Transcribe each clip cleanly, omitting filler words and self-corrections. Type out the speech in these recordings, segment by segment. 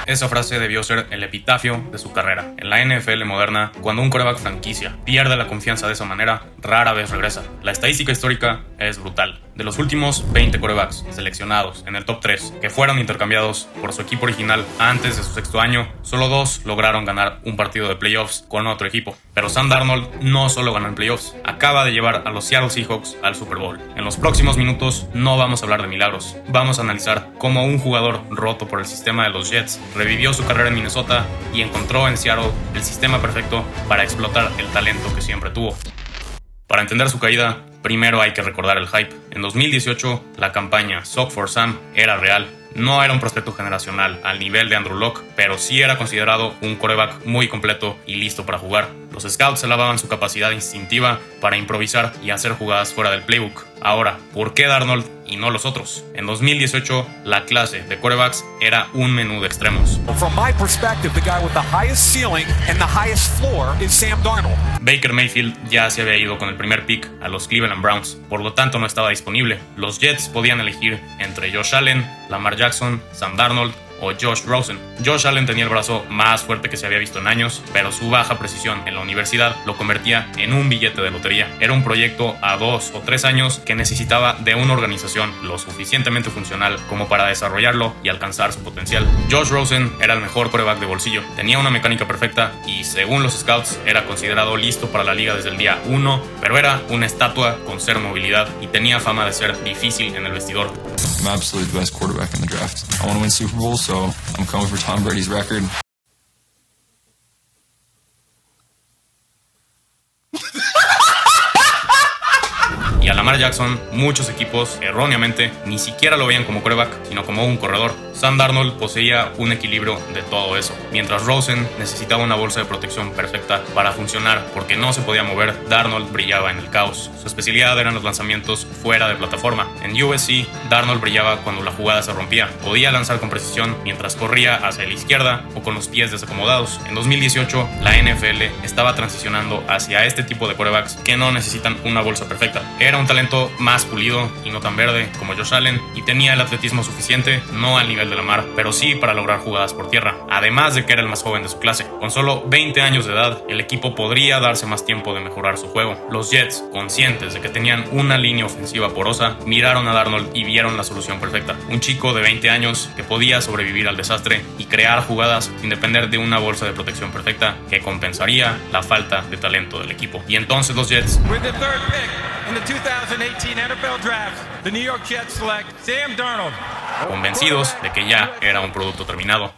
Esa frase debió ser el epitafio de su carrera. En la NFL moderna, cuando un quarterback franquicia pierde la confianza de esa manera, rara vez regresa. La estadística histórica es brutal. De los últimos 20 quarterbacks seleccionados en el top 3 que fueron intercambiados por su equipo original antes de su sexto año, solo 2 lograron ganar un partido de playoffs con otro equipo. Pero Sam Darnold no solo ganó en playoffs, acaba de llevar a los Seattle Seahawks al Super Bowl. En los próximos minutos no vamos a hablar de milagros, vamos a analizar cómo un jugador roto por el sistema de los Jets revivió su carrera en Minnesota y encontró en Seattle el sistema perfecto para explotar el talento que siempre tuvo. Para entender su caída, primero hay que recordar el hype. En 2018, la campaña Suck for Sam era real. No era un prospecto generacional al nivel de Andrew Luck, pero sí era considerado un quarterback muy completo y listo para jugar. Los scouts alababan su capacidad instintiva para improvisar y hacer jugadas fuera del playbook. Ahora, ¿por qué Darnold y no los otros? En 2018, la clase de quarterbacks era un menú de extremos. From my perspective, the guy with the highest ceiling and the highest floor is Sam Darnold. Baker Mayfield ya se había ido con el primer pick a los Cleveland Browns, por lo tanto no estaba disponible. Los Jets podían elegir entre Josh Allen, Lamar Jackson, Sam Darnold o Josh Rosen. Josh Allen tenía el brazo más fuerte que se había visto en años, pero su baja precisión en la universidad lo convertía en un billete de lotería. Era un proyecto a 2 o 3 años que necesitaba de una organización lo suficientemente funcional como para desarrollarlo y alcanzar su potencial. Josh Rosen era el mejor quarterback de bolsillo, tenía una mecánica perfecta y, según los scouts, era considerado listo para la liga desde el día 1, pero era una estatua con cero movilidad y tenía fama de ser difícil en el vestidor. I'm absolutely the best quarterback in the draft. I want to win Super Bowl, so I'm coming for Tom Brady's record. Y a Lamar Jackson, muchos equipos, erróneamente, ni siquiera lo veían como quarterback, sino como un corredor. Sam Darnold poseía un equilibrio de todo eso. Mientras Rosen necesitaba una bolsa de protección perfecta para funcionar porque no se podía mover, Darnold brillaba en el caos. Su especialidad eran los lanzamientos fuera de plataforma. En USC, Darnold brillaba cuando la jugada se rompía. Podía lanzar con precisión mientras corría hacia la izquierda o con los pies desacomodados. En 2018, la NFL estaba transicionando hacia este tipo de quarterbacks que no necesitan una bolsa perfecta. Era un talento más pulido y no tan verde como Josh Allen y tenía el atletismo suficiente, no al nivel de Lamar, pero sí para lograr jugadas por tierra, además de que era el más joven de su clase. Con solo 20 años de edad, el equipo podría darse más tiempo de mejorar su juego. Los Jets, conscientes de que tenían una línea ofensiva porosa, miraron a Darnold y vieron la solución perfecta. Un chico de 20 años que podía sobrevivir al desastre y crear jugadas sin depender de una bolsa de protección perfecta que compensaría la falta de talento del equipo. Y entonces los Jets, With the third pick in the 2018 NFL Draft, the New York Jets select Sam Darnold. convencidos de que ya era un producto terminado.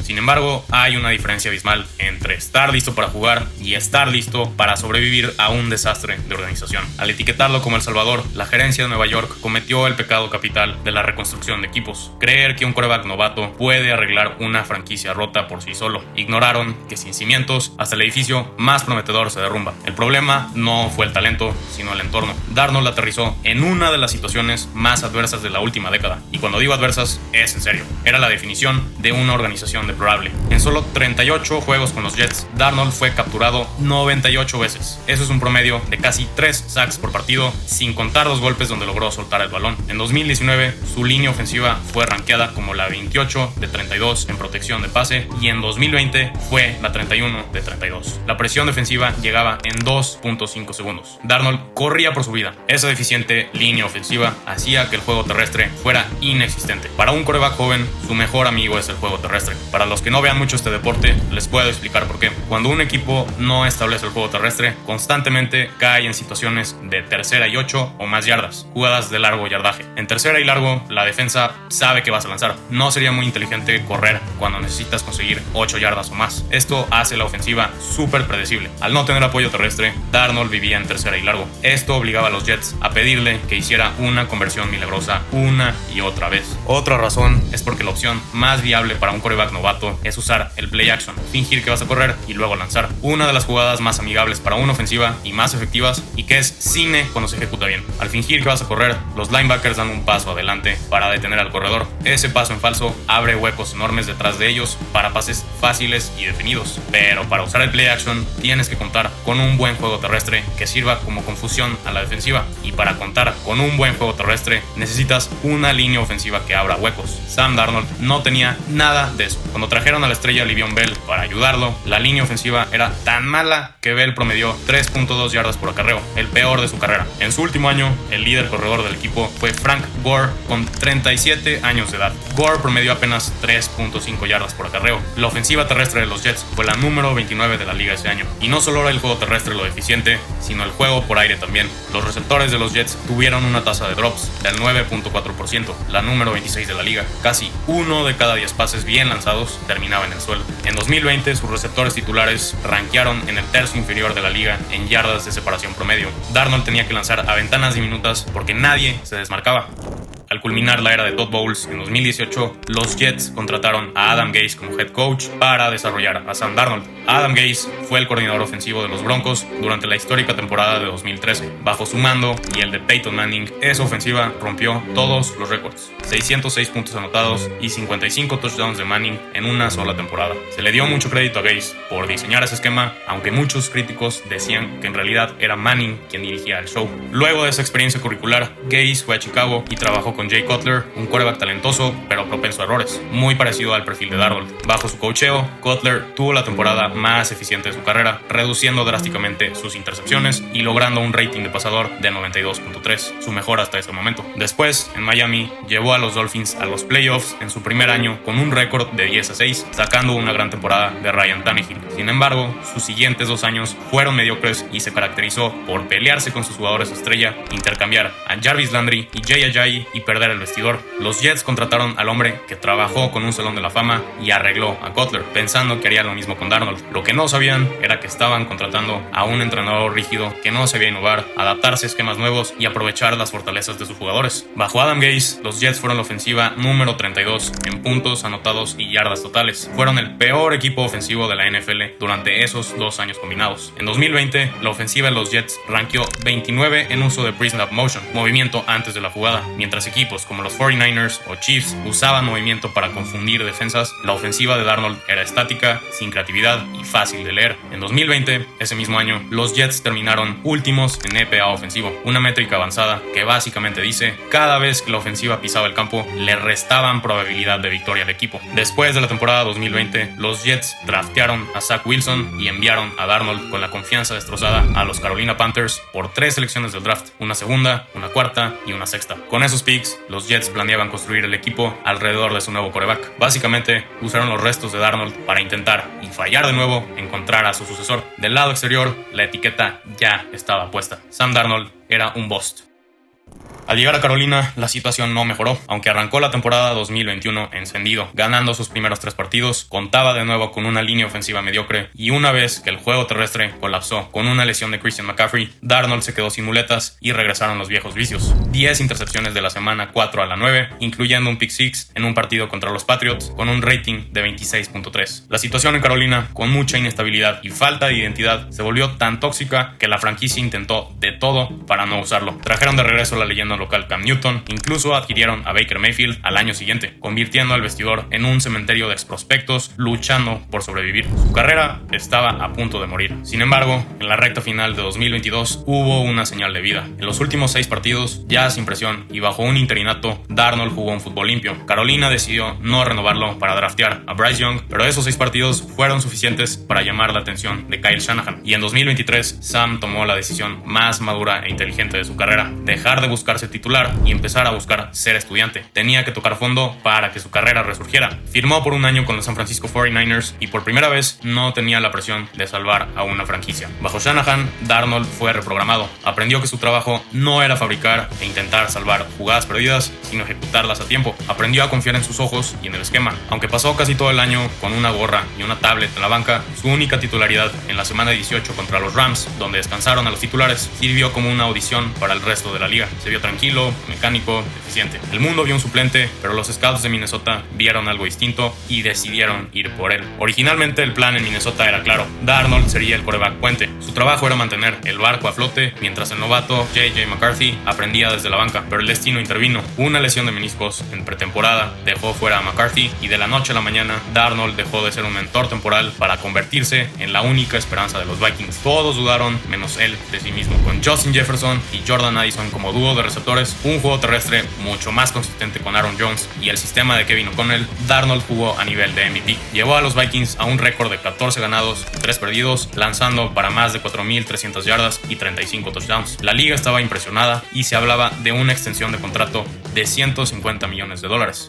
Sin embargo, hay una diferencia abismal entre estar listo para jugar y estar listo para sobrevivir a un desastre de organización. Al etiquetarlo como El Salvador, la gerencia de Nueva York cometió el pecado capital de la reconstrucción de equipos. Creer que un quarterback novato puede arreglar una franquicia rota por sí solo. Ignoraron que sin cimientos, hasta el edificio más prometedor se derrumba. El problema no fue el talento, sino el entorno. Darnold aterrizó en una de las situaciones más adversas de la última década. Y cuando digo adversas, es en serio. Era la definición de una organización deplorable. En solo 38 juegos con los Jets, Darnold fue capturado 98 veces. Eso es un promedio de casi 3 sacks por partido, sin contar los golpes donde logró soltar el balón. En 2019, su línea ofensiva fue rankeada como la 28 de 32 en protección de pase y en 2020 fue la 31 de 32. La presión defensiva llegaba en 2.5 segundos. Darnold corría por su vida. Esa deficiente línea ofensiva hacía que el juego terrestre fuera inexistente. Para un quarterback joven, su mejor amigo es el juego terrestre. Para los que no vean mucho este deporte, les puedo explicar por qué. Cuando un equipo no establece el juego terrestre, constantemente cae en situaciones de tercera y 8 o más yardas, jugadas de largo yardaje. En tercera y largo, la defensa sabe que vas a lanzar. No sería muy inteligente correr cuando necesitas conseguir 8 yardas o más. Esto hace la ofensiva súper predecible. Al no tener apoyo terrestre, Darnold vivía en tercera y largo. Esto obligaba a los Jets a pedirle que hiciera una conversión milagrosa una y otra vez. Otra razón es porque la opción más viable para un quarterback novato novato es usar el play action, fingir que vas a correr y luego lanzar. Una de las jugadas más amigables para una ofensiva y más efectivas, y que es cine cuando se ejecuta bien. Al fingir que vas a correr, los linebackers dan un paso adelante para detener al corredor. Ese paso en falso abre huecos enormes detrás de ellos para pases fáciles y definidos. Pero para usar el play action tienes que contar con un buen juego terrestre que sirva como confusión a la defensiva, y para contar con un buen juego terrestre necesitas una línea ofensiva que abra huecos. Sam Darnold no tenía nada de eso. Cuando trajeron a la estrella Le'Veon Bell para ayudarlo, la línea ofensiva era tan mala que Bell promedió 3.2 yardas por acarreo, el peor de su carrera. En su último año, el líder corredor del equipo fue Frank Gore con 37 años de edad. Gore promedió apenas 3.5 yardas por acarreo. La ofensiva terrestre de los Jets fue la número 29 de la liga ese año. Y no solo era el juego terrestre lo deficiente, sino el juego por aire también. Los receptores de los Jets tuvieron una tasa de drops del 9.4%, la número 26 de la liga. Casi 1 de cada 10 pases bien lanzados terminaba en el suelo. En 2020, sus receptores titulares rankearon en el tercio inferior de la liga en yardas de separación promedio. Darnold tenía que lanzar a ventanas diminutas porque nadie se desmarcaba. Al culminar la era de Todd Bowles en 2018, los Jets contrataron a Adam Gase como head coach para desarrollar a Sam Darnold. Adam Gase fue el coordinador ofensivo de los Broncos durante la histórica temporada de 2013. Bajo su mando y el de Peyton Manning, esa ofensiva rompió todos los récords: 606 puntos anotados y 55 touchdowns de Manning en una sola temporada. Se le dio mucho crédito a Gase por diseñar ese esquema, aunque muchos críticos decían que en realidad era Manning quien dirigía el show. Luego de esa experiencia curricular, Gase fue a Chicago y trabajó con Jay Cutler, un quarterback talentoso pero propenso a errores, muy parecido al perfil de Darnold. Bajo su coacheo, Cutler tuvo la temporada más eficiente de su carrera, reduciendo drásticamente sus intercepciones y logrando un rating de pasador de 92.3, su mejor hasta ese momento. Después, en Miami, llevó a los Dolphins a los playoffs en su primer año con un récord de 10-6, sacando una gran temporada de Ryan Tannehill. Sin embargo, sus siguientes 2 años fueron mediocres y se caracterizó por pelearse con sus jugadores estrella, intercambiar a Jarvis Landry y Jay Ajayi y perder el vestidor. Los Jets contrataron al hombre que trabajó con un salón de la fama y arregló a Cutler, pensando que haría lo mismo con Darnold. Lo que no sabían era que estaban contratando a un entrenador rígido que no sabía innovar, adaptarse a esquemas nuevos y aprovechar las fortalezas de sus jugadores. Bajo Adam Gase, los Jets fueron la ofensiva número 32 en puntos anotados y yardas totales. Fueron el peor equipo ofensivo de la NFL durante esos 2 años combinados. En 2020, la ofensiva de los Jets rankeó 29 en uso de pre-snap motion, movimiento antes de la jugada. Mientras equipos como los 49ers o Chiefs usaban movimiento para confundir defensas, la ofensiva de Darnold era estática, sin creatividad y fácil de leer. En 2020, ese mismo año, los Jets terminaron últimos en EPA ofensivo, una métrica avanzada que básicamente dice cada vez que la ofensiva pisaba el campo, le restaban probabilidad de victoria al equipo. Después de la temporada 2020, los Jets draftearon a Zach Wilson y enviaron a Darnold con la confianza destrozada a los Carolina Panthers por 3 selecciones del draft, una segunda, una cuarta y una sexta. Con esos picks, los Jets planeaban construir el equipo alrededor de su nuevo quarterback. Básicamente, usaron los restos de Darnold para intentar, y fallar de nuevo, encontrar a su sucesor. Del lado exterior, la etiqueta ya estaba puesta. Sam Darnold era un bust. Al llegar a Carolina, la situación no mejoró. Aunque arrancó la temporada 2021 encendido, ganando sus primeros 3 partidos, contaba de nuevo con una línea ofensiva mediocre, y una vez que el juego terrestre colapsó con una lesión de Christian McCaffrey, Darnold se quedó sin muletas y regresaron los viejos vicios. 10 intercepciones de la semana 4 a la 9, incluyendo un pick six en un partido contra los Patriots con un rating de 26.3. La situación en Carolina, con mucha inestabilidad y falta de identidad, se volvió tan tóxica que la franquicia intentó de todo para no usarlo. Trajeron de regreso a la leyenda local Cam Newton, incluso adquirieron a Baker Mayfield al año siguiente, convirtiendo al vestidor en un cementerio de exprospectos luchando por sobrevivir. Su carrera estaba a punto de morir. Sin embargo, en la recta final de 2022 hubo una señal de vida. En los últimos 6 partidos, ya sin presión y bajo un interinato, Darnold jugó un fútbol limpio. Carolina decidió no renovarlo para draftear a Bryce Young, pero esos 6 partidos fueron suficientes para llamar la atención de Kyle Shanahan. Y en 2023, Sam tomó la decisión más madura e inteligente de su carrera: dejar de buscarse titular y empezar a buscar ser estudiante. Tenía que tocar fondo para que su carrera resurgiera. Firmó por un año con los San Francisco 49ers y por primera vez no tenía la presión de salvar a una franquicia. Bajo Shanahan, Darnold fue reprogramado. Aprendió que su trabajo no era fabricar e intentar salvar jugadas perdidas, sino ejecutarlas a tiempo. Aprendió a confiar en sus ojos y en el esquema. Aunque pasó casi todo el año con una gorra y una tablet en la banca, su única titularidad en la semana 18 contra los Rams, donde descansaron a los titulares, sirvió como una audición para el resto de la liga. se vio tranquilo, mecánico, eficiente. El mundo vio un suplente, pero los scouts de Minnesota vieron algo distinto y decidieron ir por él. Originalmente el plan en Minnesota era claro: Darnold sería el quarterback puente. Su trabajo era mantener el barco a flote mientras el novato J.J. McCarthy aprendía desde la banca, pero el destino intervino. Una lesión de meniscos en pretemporada dejó fuera a McCarthy y de la noche a la mañana Darnold dejó de ser un mentor temporal para convertirse en la única esperanza de los Vikings. Todos dudaron, menos él, de sí mismo. Con Justin Jefferson y Jordan Addison como dúo de receptores, un juego terrestre mucho más consistente con Aaron Jones y el sistema de Kevin O'Connell, Darnold jugó a nivel de MVP. Llevó a los Vikings a un récord de 14 ganados y 3 perdidos, lanzando para más de 4.300 yardas y 35 touchdowns. La liga estaba impresionada y se hablaba de una extensión de contrato de $150 millones.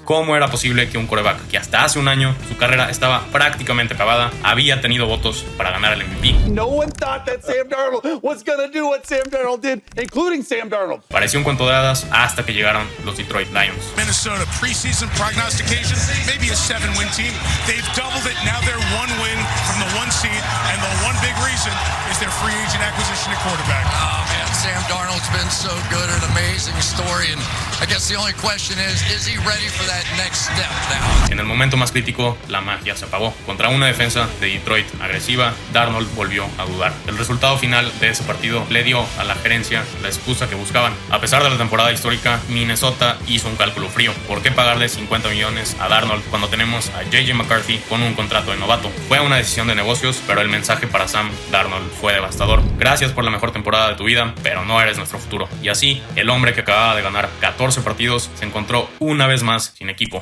¿Cómo era posible que un quarterback que hasta hace un año su carrera estaba prácticamente acabada había tenido votos para ganar el MVP? No one thought that Sam Darnold was gonna do what Sam Darnold did, including Sam Darnold. Pareció un cuento de hadas hasta que llegaron los Detroit Lions. Minnesota preseason prognostication, maybe a 7-win team. They've doubled it. Now they're 1 win from the 1 seed, and the one big reason is their free agent acquisition at quarterback. Oh man, Sam Darnold's been so good, an amazing story, and I guess the only question is he ready for that next step now? En el momento más crítico, la magia se apagó. Contra una defensa de Detroit agresiva, Darnold volvió a dudar. El resultado final de ese partido le dio a la gerencia la excusa que buscaban. A pesar de la temporada histórica, Minnesota hizo un cálculo frío. ¿Por qué pagarle $50 millones a Darnold cuando tenemos a J.J. McCarthy con un contrato de novato? Fue una decisión de negocios, pero el mensaje para Sam Darnold fue devastador. Gracias por la mejor temporada de tu vida, pero no eres nuestro futuro. Y así, el hombre que acababa de ganar 14 partidos se encontró una vez más sin equipo.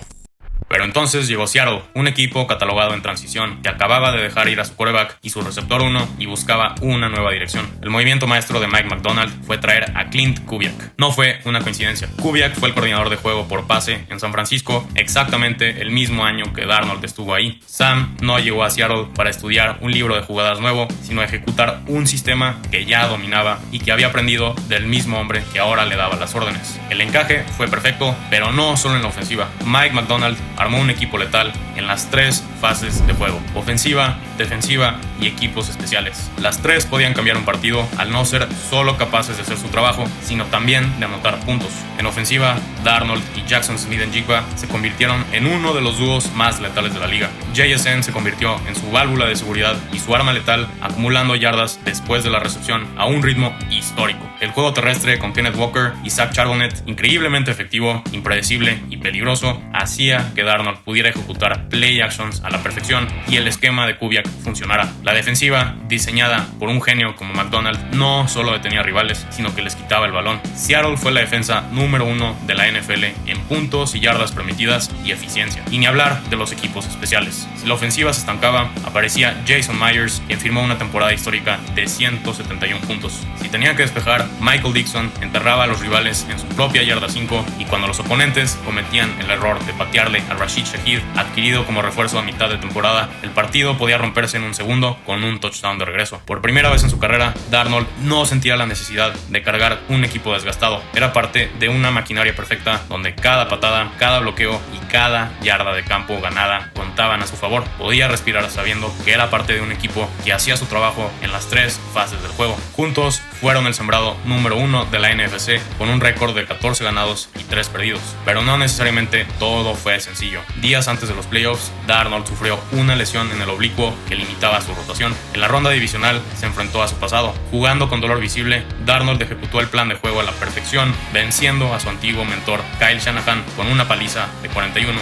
Pero entonces llegó Seattle, un equipo catalogado en transición que acababa de dejar ir a su quarterback y su receptor 1 y buscaba una nueva dirección. El movimiento maestro de Mike Macdonald fue traer a Klint Kubiak. No fue una coincidencia. Kubiak fue el coordinador de juego por pase en San Francisco exactamente el mismo año que Darnold estuvo ahí. Sam no llegó a Seattle para estudiar un libro de jugadas nuevo, sino a ejecutar un sistema que ya dominaba y que había aprendido del mismo hombre que ahora le daba las órdenes. El encaje fue perfecto, pero no solo en la ofensiva. Mike Macdonald armó un equipo letal en las 3 fases de juego: ofensiva, defensiva y equipos especiales. Las 3 podían cambiar un partido al no ser solo capaces de hacer su trabajo, sino también de anotar puntos. En ofensiva, Darnold y Jackson Smith-Njigba se convirtieron en uno de los dúos más letales de la liga. JSN se convirtió en su válvula de seguridad y su arma letal, acumulando yardas después de la recepción a un ritmo histórico. El juego terrestre con Kenneth Walker y Zach Charbonnet, increíblemente efectivo, impredecible y peligroso, hacía que Darnold pudiera ejecutar play actions a la perfección y el esquema de Kubiak funcionara. La defensiva, diseñada por un genio como McDonald, no solo detenía rivales, sino que les quitaba el balón. Seattle fue la defensa número 1 de la NFL en puntos y yardas permitidas y eficiencia. Y ni hablar de los equipos especiales. Si la ofensiva se estancaba, aparecía Jason Myers, quien firmó una temporada histórica de 171 puntos. Si tenía que despejar, Michael Dixon enterraba a los rivales en su propia yarda 5, y cuando los oponentes cometían el error de patearle a Rashid Shaheed, adquirido como refuerzo a mitad de temporada, el partido podía romperse en un segundo con un touchdown de regreso. Por primera vez en su carrera, Darnold no sentía la necesidad de cargar un equipo desgastado. Era parte de una maquinaria perfecta donde cada patada, cada bloqueo y cada yarda de campo ganada contaban a su favor. Podía respirar sabiendo que era parte de un equipo que hacía su trabajo en las 3 fases del juego. Juntos fueron el sembrado número 1 de la NFC con un récord de 14 ganados y 3 perdidos. Pero no necesariamente todo fue sencillo. Días antes de los playoffs, Darnold sufrió una lesión en el oblicuo que limitaba su rotación. En la ronda divisional se enfrentó a su pasado. Jugando con dolor visible, Darnold ejecutó el plan de juego a la perfección, venciendo a su antiguo mentor Kyle Shanahan con una paliza de 41-6.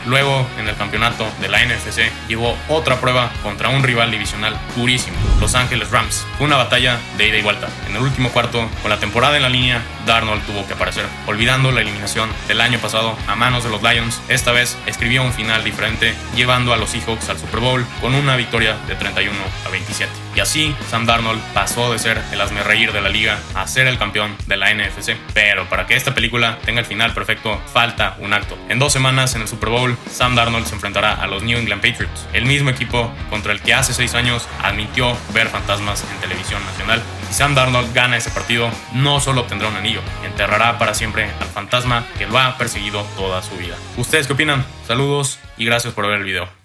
Luego, en el campeonato de la NFC, llevó otra prueba contra un rival divisional durísimo, Los Ángeles Rams. Fue una batalla de ida y vuelta. En el último cuarto, con la temporada en la línea, Darnold tuvo que aparecer. Olvidando la eliminación del año pasado a manos de los Lions, esta vez escribió un final diferente, llevando a los Seahawks al Super Bowl con una victoria de 31-27. Y así, Sam Darnold pasó de ser el hazmerreír de la liga a ser el campeón de la NFC. Pero para que esta película tenga el final perfecto, falta un acto. En 2 semanas, en el Super Bowl, Sam Darnold se enfrentará a los New England Patriots, el mismo equipo contra el que hace 6 años admitió ver fantasmas en televisión nacional. Si Sam Darnold gana ese partido, no solo obtendrá un anillo, enterrará para siempre al fantasma que lo ha perseguido toda su vida. ¿Ustedes qué opinan? Saludos y gracias por ver el video.